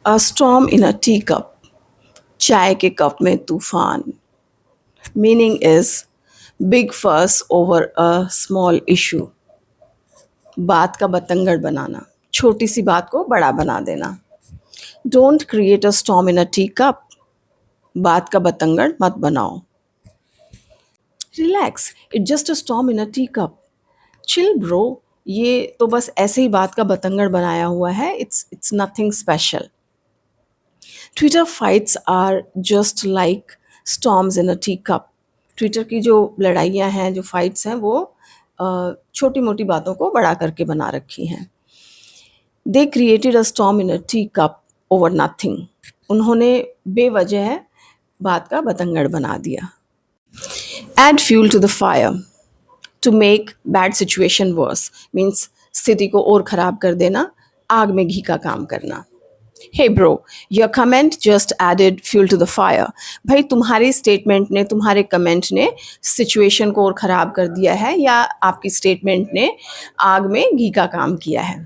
A storm in a teacup. चाय के cup में तूफान. Meaning is big fuss over a small issue. बात का बतंगड़ बनाना, छोटी सी बात को बड़ा बना देना. Don't create a storm in a teacup. बात का बतंगड़ मत बनाओ. Relax, it's just a storm in a teacup. Chill bro, ये तो बस ऐसे ही बात का बतंगड़ बनाया हुआ है. It's nothing special. Twitter fights are just like storms in a tea cup. Twitter की जो लड़ाइयाँ हैं, जो फाइट्स हैं, वो छोटी मोटी बातों को बड़ा करके बना रखी हैं. They created a storm in a tea cup over nothing. उन्होंने बेवजह बात का बतंगड़ बना दिया. Add fuel to the fire to make bad situation worse. Means स्थिति को और ख़राब कर देना, आग में घी का काम करना. Hey bro, your comment just added fuel to the fire. भाई तुम्हारी स्टेटमेंट ने, तुम्हारे कमेंट ने सिचुएशन को और ख़राब कर दिया है, या आपकी स्टेटमेंट ने आग में घी का काम किया है.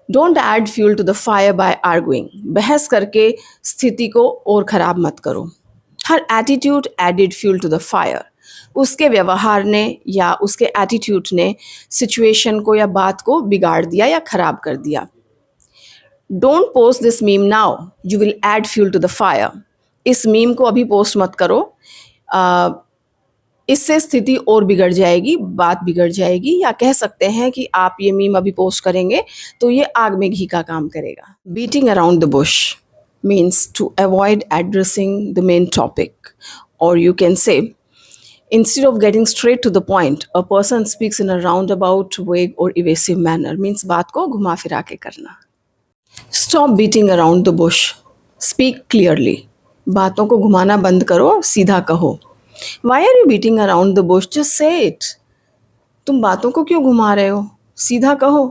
Don't add fuel to the fire by arguing. बहस करके स्थिति को और ख़राब मत करो. हर attitude added fuel to the fire. उसके व्यवहार ने या उसके एटीट्यूड ने सिचुएशन को या बात को बिगाड़ दिया या ख़राब कर दिया. Don't post this meme now, you will add fuel to the fire. इस मीम को अभी पोस्ट मत करो, इससे स्थिति और बिगड़ जाएगी, बात बिगड़ जाएगी. या कह सकते हैं कि आप ये मीम अभी पोस्ट करेंगे तो ये आग में घी का काम करेगा. Beating around the bush means to avoid addressing the main topic, और you can say instead of getting straight to the point, a person speaks in a roundabout, vague or evasive manner. Means बात को घुमा फिरा के करना. Stop beating around the bush. Speak clearly. बातों को घुमाना बंद करो, सीधा कहो. Why are you beating around the bush? Just say it. तुम बातों को क्यों घुमा रहे हो? सीधा कहो.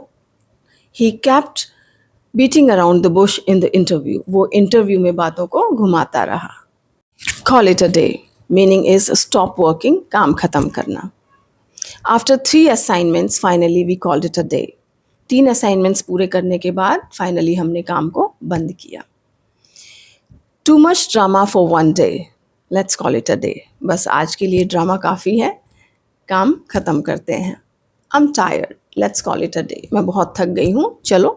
He kept beating around the bush in the interview. वो इंटरव्यू में बातों को घुमाता रहा. Call it a day. Meaning is stop working, काम खत्म करना. After 3 assignments, finally we called it a day. 3 assignments पूरे करने के बाद फाइनली हमने काम को बंद किया. Too much drama for one day, let's call it a day. बस आज के लिए ड्रामा काफ़ी है, काम ख़त्म करते हैं. I am tired, let's call it a day. मैं बहुत थक गई हूँ, चलो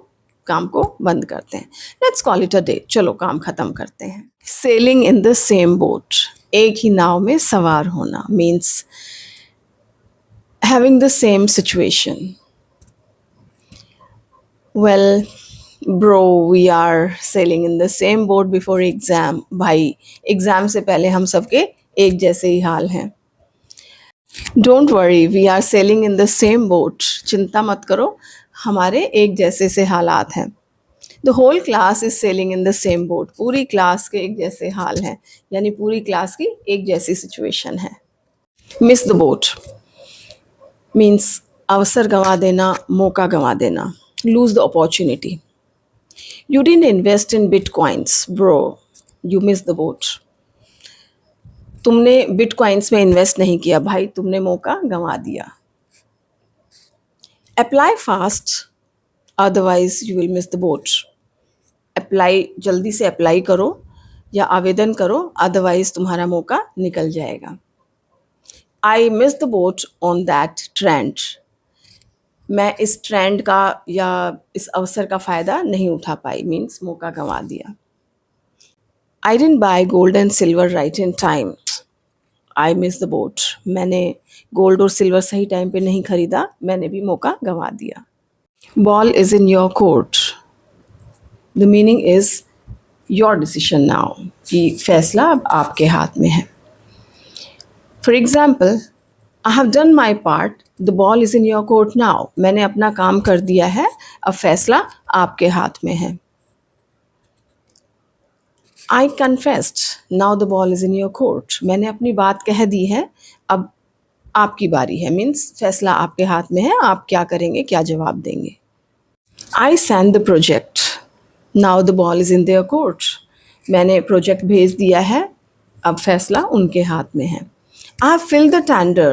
काम को बंद करते हैं. Let's call it a day, चलो काम ख़त्म करते हैं. Selling in the same boat, एक ही नाव में सवार होना, means having the same situation. Well, bro, we are sailing in the same boat before exam. भाई, एग्ज़ाम से पहले हम सबके एक जैसे ही हाल हैं. Don't worry, we are sailing in the same boat. चिंता मत करो, हमारे एक जैसे से हालात हैं. The whole class is sailing in the same boat. पूरी क्लास के एक जैसे हाल हैं, यानी पूरी क्लास की एक जैसी सिचुएशन है. Miss the boat means अवसर गंवा देना, मौका गंवा देना. Lose the opportunity. You didn't invest in bitcoins, bro. You missed the boat. तुमने bitcoins में इन्वेस्ट नहीं किया भाई, तुमने मौका गंवा दिया. Apply fast, otherwise you will miss the boat. Apply, जल्दी से अप्लाई करो या आवेदन करो, otherwise तुम्हारा मौका निकल जाएगा. I missed the boat on that trend. मैं इस ट्रेंड का या इस अवसर का फ़ायदा नहीं उठा पाई, मीन्स मौका गंवा दिया. I didn't buy gold and silver right in time, I miss the boat. मैंने गोल्ड और सिल्वर सही टाइम पे नहीं खरीदा, मैंने भी मौका गंवा दिया. Ball is in your court, the meaning is your decision now, कि फैसला अब आपके हाथ में है. For example, I have done my part, the ball is in your court now. मैंने अपना काम कर दिया है, अब फैसला आपके हाथ में है. I confessed, now the ball is in your court. मैंने अपनी बात कह दी है, अब आपकी बारी है, मीन्स फैसला आपके हाथ में है, आप क्या करेंगे, क्या जवाब देंगे. I sent the project, now the ball is in their court. मैंने प्रोजेक्ट भेज दिया है, अब फैसला उनके हाथ में है. I have filled the tender,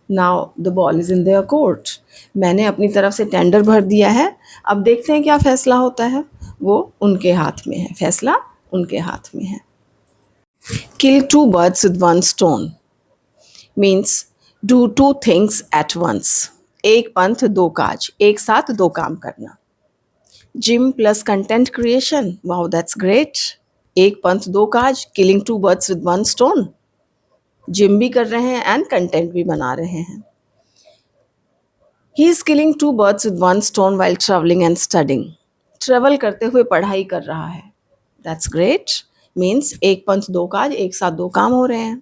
now the ball is in their court. मैंने अपनी तरफ से टेंडर भर दिया है, अब देखते हैं क्या फैसला होता है, वो उनके हाथ में है, फैसला उनके हाथ में है। Kill two birds with one stone means do two things at once. एक पंथ दो काज, एक साथ दो काम करना। Gym plus content creation, wow that's great. एक पंथ दो काज, killing two birds with one stone. Gym भी कर रहे हैं एंड कंटेंट भी बना रहे हैं। He is killing two birds with one stone while travelling and studying. Travel करते हुए पढ़ाई कर रहा है, दैट्स ग्रेट। मीन्स एक पंथ दो काज, एक साथ दो काम हो रहे हैं।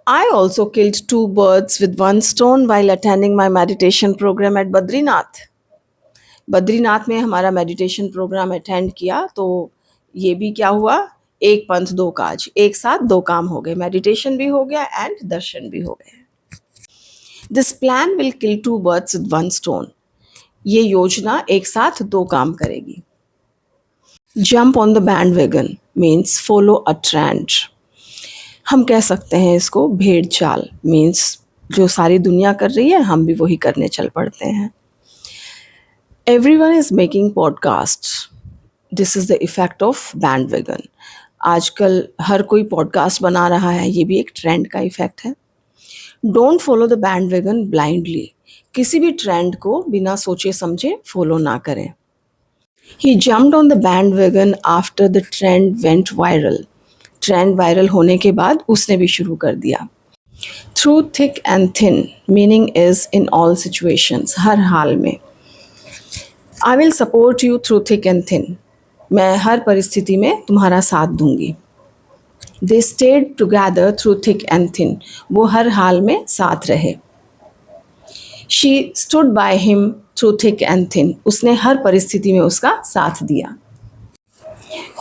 I also killed two birds with one stone while attending my meditation program at Badrinath. Badrinath में हमारा मेडिटेशन प्रोग्राम अटेंड किया, तो ये भी क्या हुआ, एक पंथ दो काज, एक साथ दो काम हो गए, मेडिटेशन भी हो गया एंड दर्शन भी हो गए। This plan will kill two birds with one stone. ये योजना एक साथ दो काम करेगी। Jump on the bandwagon means follow a trend. हम कह सकते हैं इसको भेड़ चाल, मीन्स जो सारी दुनिया कर रही है हम भी वही करने चल पड़ते हैं। Everyone is making podcast, this is the effect of bandwagon. आजकल हर कोई पॉडकास्ट बना रहा है, ये भी एक ट्रेंड का इफेक्ट है। Don't follow the bandwagon blindly, किसी भी ट्रेंड को बिना सोचे समझे फॉलो ना करें। He jumped on the bandwagon after the trend went viral. Trend viral होने के बाद उसने भी शुरू कर दिया। Through thick and thin meaning is in all situations, हर हाल में। I will support you through thick and thin, मैं हर परिस्थिति में तुम्हारा साथ दूंगी। They stayed together through thick and thin, वो हर हाल में साथ रहे। She stood by him through thick and thin, उसने हर परिस्थिति में उसका साथ दिया।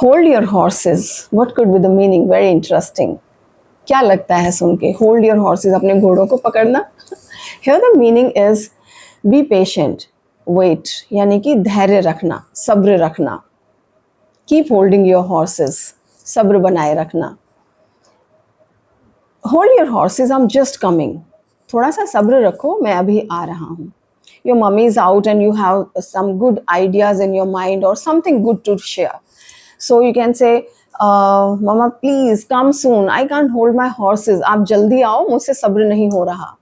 Hold your horses, what could be the meaning, very interesting. क्या लगता है सुन के, होल्ड योर हॉर्सेस, अपने घोड़ों को पकड़ना। Here the meaning is be patient, wait, यानी कि धैर्य रखना, सब्र रखना। कीप होल्डिंग योर हॉर्सेस, सब्र बनाए रखना। Hold your horses, I am just coming, थोड़ा सा सब्र रखो, मैं अभी आ रहा हूँ। Your mummy is out and you have some good ideas in your mind or something good to share. So you can say, Mama, please come soon. I can't hold my horses. आप जल्दी आओ, मुझसे सब्र नहीं हो रहा।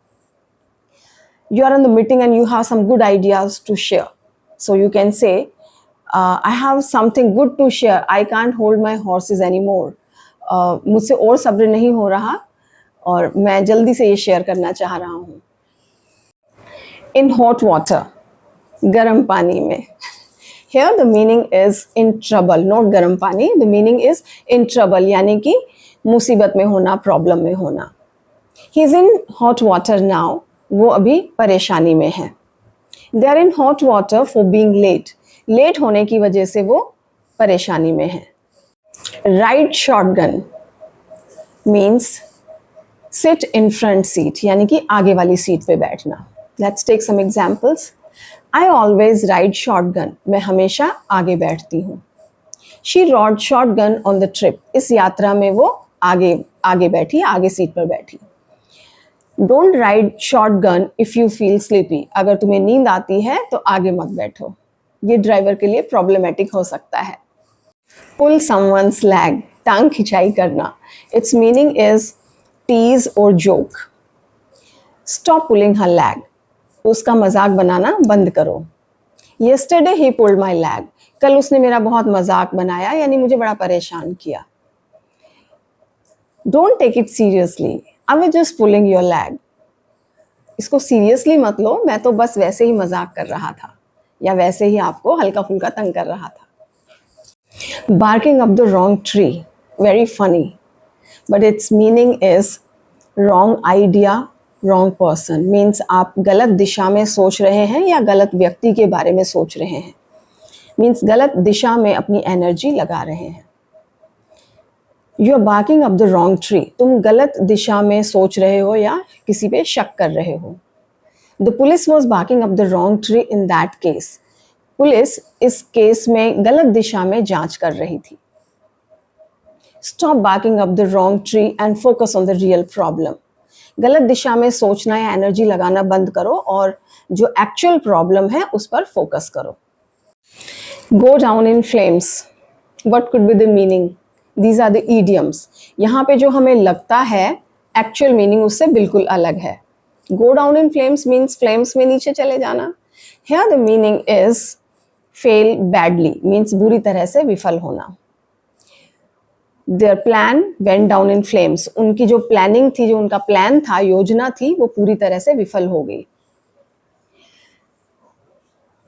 You are in the meeting and you have some good ideas to share. So you can say, I have something good to share. I can't hold my horses anymore. मुझसे और सब्र नहीं हो रहा और मैं जल्दी से ये शेयर करना चाह रहा हूँ। In hot water, गर्म पानी में। Here the meaning is in trouble, not गर्म पानी, the meaning is in trouble, यानी कि मुसीबत में होना, प्रॉब्लम में होना। He is in hot water now, वो अभी परेशानी में है। They are in hot water for being late, late होने की वजह से वो परेशानी में है। Ride shotgun means sit in front seat, यानी कि आगे वाली सीट पे बैठना। Let's take some examples. I always ride shotgun. मैं हमेशा आगे बैठती हूँ। She rode shotgun on the trip. इस यात्रा में वो आगे बैठी, आगे सीट पर बैठी। Don't ride shotgun if you feel sleepy. अगर तुम्हें नींद आती है तो आगे मत बैठो, ये ड्राइवर के लिए प्रॉब्लमेटिक हो सकता है। Pull someone's leg. टांग खिंचाई करना. Its meaning is tease or joke. Stop pulling her leg. उसका मजाक बनाना बंद करो। Yesterday he pulled my leg. कल उसने मेरा बहुत मजाक बनाया, यानी मुझे बड़ा परेशान किया। Don't take it seriously. I was just pulling your leg. इसको सीरियसली मत लो, मैं तो बस वैसे ही मजाक कर रहा था, या वैसे ही आपको हल्का फुल्का तंग कर रहा था। Barking up the wrong tree. Very funny. But its meaning is wrong idea, wrong person. Means आप गलत दिशा में सोच रहे हैं या गलत व्यक्ति के बारे में सोच रहे हैं। Means गलत दिशा में अपनी एनर्जी लगा रहे हैं। You are barking up the wrong tree. तुम गलत दिशा में सोच रहे हो या किसी पे शक कर रहे हो। The police was barking up the wrong tree in that case. Police इस केस में गलत दिशा में जांच कर रही थी। Stop barking up the wrong tree and focus on the real problem. गलत दिशा में सोचना या एनर्जी लगाना बंद करो और जो एक्चुअल प्रॉब्लम है उस पर फोकस करो। Go down in flames. What could be the meaning? These are the idioms. यहाँ पे जो हमें लगता है एक्चुअल मीनिंग उससे बिल्कुल अलग है. Go down in flames means flames में नीचे चले जाना. Here the meaning is fail badly means बुरी तरह से विफल होना. Their plan went down in flames. उनकी जो प्लानिंग थी, जो उनका प्लान था, योजना थी, वो पूरी तरह से विफल हो गई.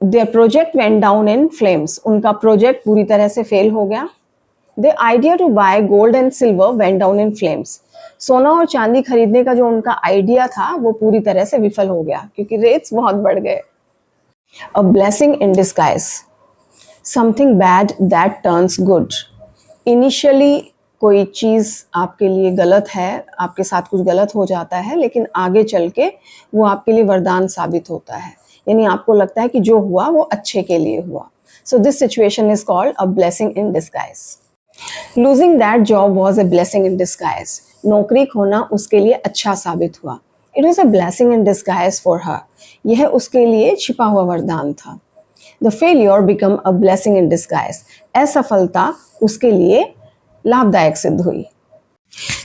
Their project went down in flames. उनका प्रोजेक्ट पूरी तरह से फेल हो गया. The idea to buy gold and silver went down in flames. सोना और चांदी खरीदने का जो उनका आइडिया था वो पूरी तरह से विफल हो गया क्योंकि रेट्स बहुत बढ़ गए. A blessing in disguise. Something bad that turns good. Initially कोई चीज़ आपके लिए गलत है, आपके साथ कुछ गलत हो जाता है, लेकिन आगे चल के वो आपके लिए वरदान साबित होता है. यानी आपको लगता है कि जो हुआ वो अच्छे के लिए हुआ. So this situation is called a blessing in disguise. Losing that job was a blessing in disguise. नौकरी खोना उसके लिए अच्छा साबित हुआ. It was a blessing in disguise for her. यह उसके लिए छिपा हुआ वरदान था. The failure became a blessing in disguise. असफलता उसके लिए लाभदायक सिद्ध हुई.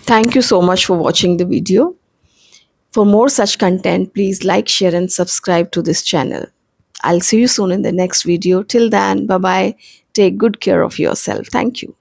Thank you so much for watching the video. For more such content, please like, share and subscribe to this channel. I'll see you soon in the next video. Till then, bye-bye. Take good care of yourself. Thank you.